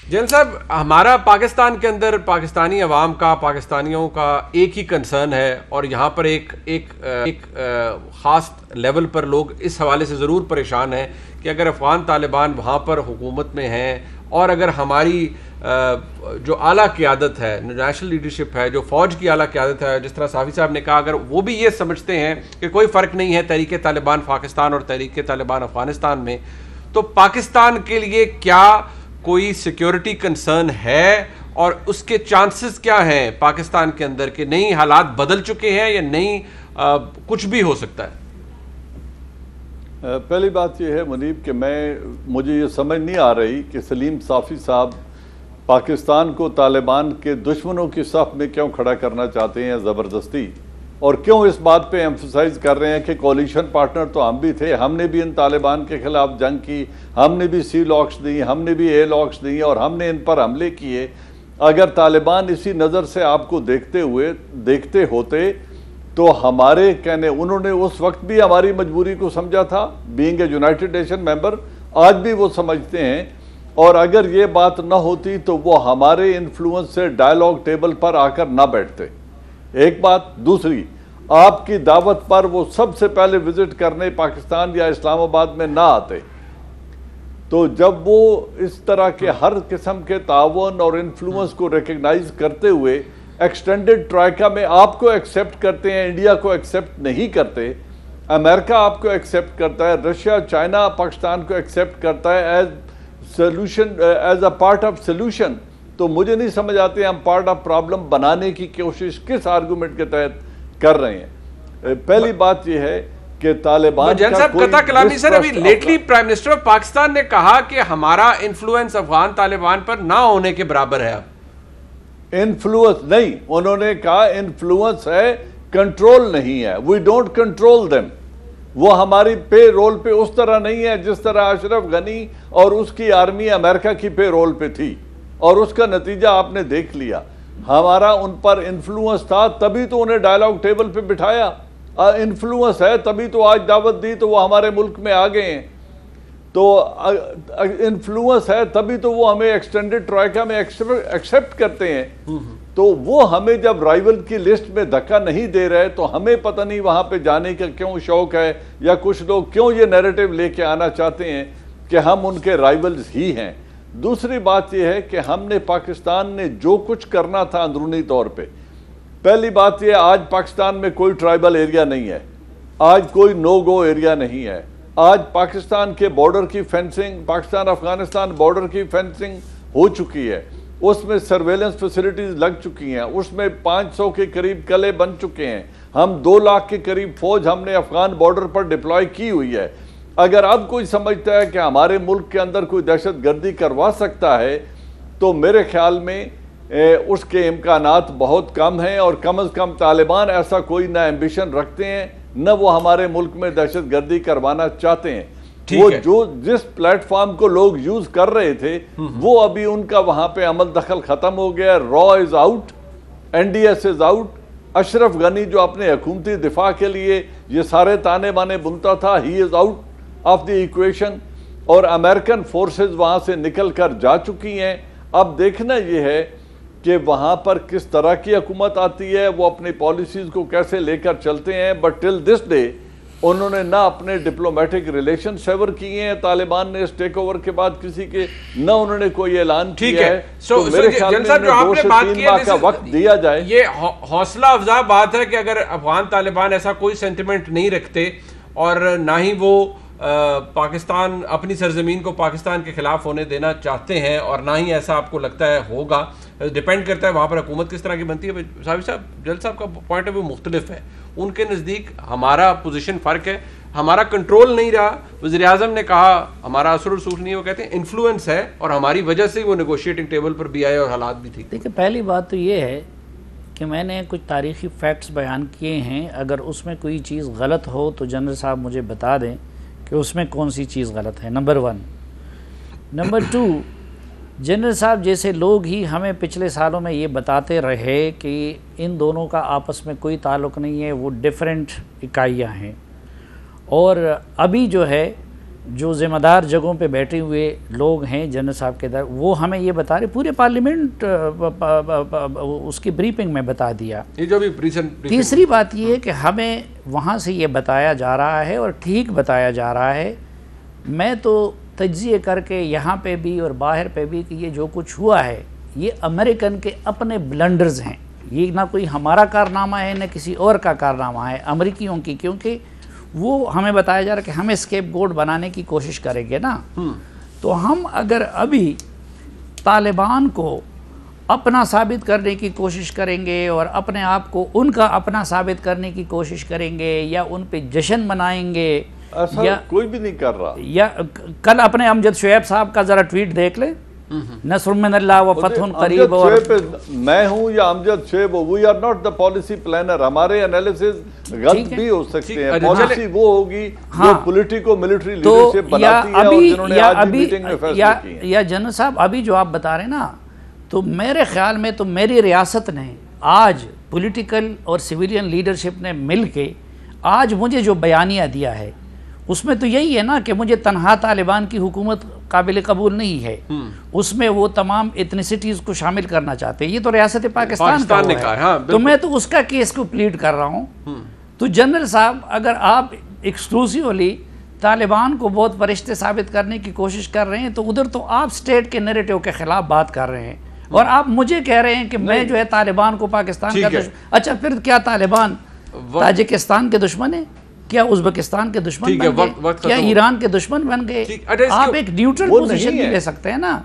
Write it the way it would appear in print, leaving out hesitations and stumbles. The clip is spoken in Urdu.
جین صاحب، ہمارا پاکستان کے اندر پاکستانی عوام کا، پاکستانیوں کا ایک ہی کنسرن ہے، اور یہاں پر ایک خاص لیول پر لوگ اس حوالے سے ضرور پریشان ہیں کہ اگر افغان طالبان وہاں پر حکومت میں ہیں اور اگر ہماری جو اعلیٰ قیادت ہے، نیشنل لیڈرشپ ہے، جو فوج کی اعلیٰ قیادت ہے، جس طرح صافی صاحب نے کہا، اگر وہ بھی یہ سمجھتے ہیں کہ کوئی فرق نہیں ہے تحریک طالبان پاکستان اور تحریک طالبان افغانستان میں، تو پاکستان کے لیے کیا کوئی سیکیورٹی کنسرن ہے اور اس کے چانسز کیا ہیں پاکستان کے اندر کہ نہیں حالات بدل چکے ہیں یا نہیں کچھ بھی ہو سکتا ہے؟ پہلی بات یہ ہے منیب کہ مجھے یہ سمجھ نہیں آ رہی کہ سلیم صافی صاحب پاکستان کو طالبان کے دشمنوں کی صف میں کیوں کھڑا کرنا چاہتے ہیں زبردستی، اور کیوں اس بات پہ ایمفسائز کر رہے ہیں کہ کولیشن پارٹنر تو ہم بھی تھے، ہم نے بھی ان طالبان کے خلاف جنگ کی، ہم نے بھی سی لاکس دی، ہم نے بھی اے لاکس دی اور ہم نے ان پر حملے کیے۔ اگر طالبان اسی نظر سے آپ کو دیکھتے ہوتے تو ہمارے انہوں نے اس وقت بھی ہماری مجبوری کو سمجھا تھا، بینگ اے یونائٹڈ نیشن ممبر، آج بھی وہ سمجھتے ہیں، اور اگر یہ بات نہ ہوتی تو وہ ہمارے انفلوئنس سے ڈائیلاگ ٹیبل پر آ کر نہ بیٹھتے۔ ایک بات، دوسری، آپ کی دعوت پر وہ سب سے پہلے وزٹ کرنے پاکستان یا اسلام آباد میں نہ آتے، تو جب وہ اس طرح کے ہر قسم کے تعاون اور انفلوئنس کو ریکگنائز کرتے ہوئے ایکسٹینڈڈ ٹرائکا میں آپ کو ایکسیپٹ کرتے ہیں، انڈیا کو ایکسیپٹ نہیں کرتے، امریکہ آپ کو ایکسیپٹ کرتا ہے، رشیا، چائنا پاکستان کو ایکسیپٹ کرتا ہے as a part of solution, تو مجھے نہیں سمجھ آتے ہم پارٹ آف پرابلم بنانے کی کوشش کس آرگومنٹ کے تحت کر رہے ہیں۔ پہلی بات یہ ہے کہ طالبان جن صاحب قطع کلامی سر، ابھی lately prime minister of Pakistan نے کہا کہ ہمارا انفلوئنس افغان طالبان پر نہ ہونے کے برابر ہے۔ انفلوئنس نہیں، انہوں نے کہا انفلوئنس ہے، کنٹرول نہیں ہے، وی ڈونٹ کنٹرول دیم۔ وہ ہماری پے رول پہ اس طرح نہیں ہے جس طرح اشرف غنی اور اس کی آرمی امریکہ کی پے رول پہ تھی، اور اس کا نتیجہ آپ نے دیکھ لیا۔ ہمارا ان پر انفلوئنس تھا تبھی تو انہیں ڈائیلاگ ٹیبل پہ بٹھایا، انفلوئنس ہے تبھی تو آج دعوت دی تو وہ ہمارے ملک میں آ گئے ہیں، تو انفلوئنس ہے تبھی تو وہ ہمیں ایکسٹینڈڈ ٹرائکا میں ایکسیپٹ کرتے ہیں، تو وہ ہمیں جب رائیول کی لسٹ میں دھکا نہیں دے رہے تو ہمیں پتہ نہیں وہاں پہ جانے کا کیوں شوق ہے، یا کچھ لوگ کیوں یہ نیریٹو لے کے آنا چاہتے ہیں کہ ہم ان کے رائیولز ہی ہیں۔ دوسری بات یہ ہے کہ ہم نے پاکستان نے جو کچھ کرنا تھا اندرونی طور پہ، پہلی بات یہ، آج پاکستان میں کوئی ٹرائبل ایریا نہیں ہے، آج کوئی نو گو ایریا نہیں ہے، آج پاکستان کے بارڈر کی فینسنگ، پاکستان افغانستان بارڈر کی فینسنگ ہو چکی ہے، اس میں سرویلنس فیسلٹیز لگ چکی ہیں، اس میں 500 کے قریب قلعے بن چکے ہیں، ہم 2 لاکھ کے قریب فوج ہم نے افغان بارڈر پر ڈپلوائے کی ہوئی ہے۔ اگر اب کوئی سمجھتا ہے کہ ہمارے ملک کے اندر کوئی دہشت گردی کروا سکتا ہے تو میرے خیال میں اس کے امکانات بہت کم ہیں، اور کم از کم طالبان ایسا کوئی نہ ایمبیشن رکھتے ہیں نہ وہ ہمارے ملک میں دہشت گردی کروانا چاہتے ہیں۔ وہ جس پلیٹ فارم کو لوگ یوز کر رہے تھے وہ ابھی ان کا وہاں پہ عمل دخل ختم ہو گیا، را از آؤٹ، این ڈی ایس از آؤٹ، اشرف غنی جو اپنے حکومتی دفاع کے لیے یہ سارے تانے بانے بنتا تھا، he is out of the equation, اور امریکن فورسز وہاں سے نکل کر جا چکی ہیں۔ اب دیکھنا یہ ہے کہ وہاں پر کس طرح کی حکومت آتی ہے، وہ اپنی پالیسیز کو کیسے لے کر چلتے ہیں، بٹ ٹل دس ڈے انہوں نے نہ اپنے ڈپلومیٹک ریلیشن سیور کیے ہیں طالبان نے اس ٹیک اوور کے بعد کسی کے، نہ انہوں نے کوئی اعلان کیا ہے۔ تو میرے خیال میں 2 سے 3 ماہ کا وقت دیا جائے۔ یہ حوصلہ افزا بات ہے کہ اگر افغان طالبان ایسا کوئی سینٹیمنٹ نہیں رکھتے اور نہ ہی وہ پاکستان اپنی سرزمین کو پاکستان کے خلاف ہونے دینا چاہتے ہیں، اور نہ ہی ایسا آپ کو لگتا ہے ہوگا، ڈیپینڈ کرتا ہے وہاں پر حکومت کس طرح کی بنتی ہے۔ صاحب جل صاحب کا پوائنٹ آف ویو مختلف ہے، ان کے نزدیک ہمارا پوزیشن فرق ہے، ہمارا کنٹرول نہیں رہا، وزیر اعظم نے کہا ہمارا اثر و رسوخ نہیں ہے، وہ کہتے ہیں انفلوئنس ہے اور ہماری وجہ سے وہ نیگوشیٹنگ ٹیبل پر بھی آئے اور حالات بھی ٹھیک۔ دیکھیں، پہلی بات تو یہ ہے کہ میں نے کچھ تاریخی فیکٹس بیان کیے ہیں، اگر اس میں کوئی چیز غلط ہو تو جنرل صاحب مجھے بتا دیں کہ اس میں کون سی چیز غلط ہے، نمبر 1۔ نمبر 2، جنرل صاحب جیسے لوگ ہی ہمیں پچھلے سالوں میں یہ بتاتے رہے کہ ان دونوں کا آپس میں کوئی تعلق نہیں ہے، وہ ڈیفرنٹ اکائیاں ہیں، اور ابھی جو ہے جو ذمہ دار جگہوں پہ بیٹھے ہوئے لوگ ہیں جنرل صاحب کے در، وہ ہمیں یہ بتا رہے، پورے پارلیمنٹ اس کی بریفنگ میں بتا دیا۔ یہ جو بھی تیسری بات یہ ہے کہ ہمیں وہاں سے یہ بتایا جا رہا ہے اور ٹھیک بتایا جا رہا ہے، میں تو تجزیے کر کے یہاں پہ بھی اور باہر پہ بھی، کہ یہ جو کچھ ہوا ہے یہ امریکن کے اپنے بلنڈرز ہیں، یہ نہ کوئی ہمارا کارنامہ ہے نہ کسی اور کا کارنامہ ہے، امریکیوں کی، کیونکہ وہ ہمیں بتایا جا رہا ہے کہ ہم اسکیپ گوٹ بنانے کی کوشش کریں گے نا، تو ہم اگر ابھی طالبان کو اپنا ثابت کرنے کی کوشش کریں گے اور اپنے آپ کو ان کا اپنا ثابت کرنے کی کوشش کریں گے یا ان پہ جشن منائیں گے، یا کوئی بھی نہیں کر رہا، یا کل اپنے امجد شعیب صاحب کا ذرا ٹویٹ دیکھ لیں، نصر من اللہ و فتح قریب، اور میں ہوں یا امجد شعیب ہو، we are not the policy planner, ہمارے انالیسس غلط بھی ہو سکتے ہیں، پالیسی وہ ہوگی جو پولیٹیکو ملٹری لیڈرشپ بناتی ہے، اور جنہوں نے آج بھی میٹنگ میں فیصلے کیے ہیں۔ یا جنرل صاحب ابھی جو آپ بتا رہے ہیں نا، تو میرے خیال میں تو میری ریاست نے آج پولیٹیکل اور سویلین لیڈرشپ نے مل کے آج مجھے جو بیانیہ دیا ہے اس میں تو یہی ہے نا کہ مجھے تنہا طالبان کی حکومت قابل قبول نہیں ہے، اس میں وہ تمام ایتھنیسٹیز کو شامل کرنا چاہتے ہیں، یہ تو ریاست پاکستان کا ہے، تو میں تو اس کا کیس کو پلیڈ کر رہا ہوں۔ تو جنرل صاحب اگر آپ ایکسکلوسیولی طالبان کو بہت فرشتے ثابت کرنے کی کوشش کر رہے ہیں تو ادھر تو آپ سٹیٹ کے نیریٹو کے خلاف بات کر رہے ہیں، اور آپ مجھے کہہ رہے ہیں کہ میں جو ہے طالبان کو پاکستان کا دشمن، اچھا پھر کیا طالبان تاجکستان کے دشمن ہیں؟ کیا ازبکستان کے دشمن بن گئے؟ کیا ایران کے دشمن بن گئے؟ آپ ایک نیوٹرل پوزیشن بھی لے سکتے ہیں نا۔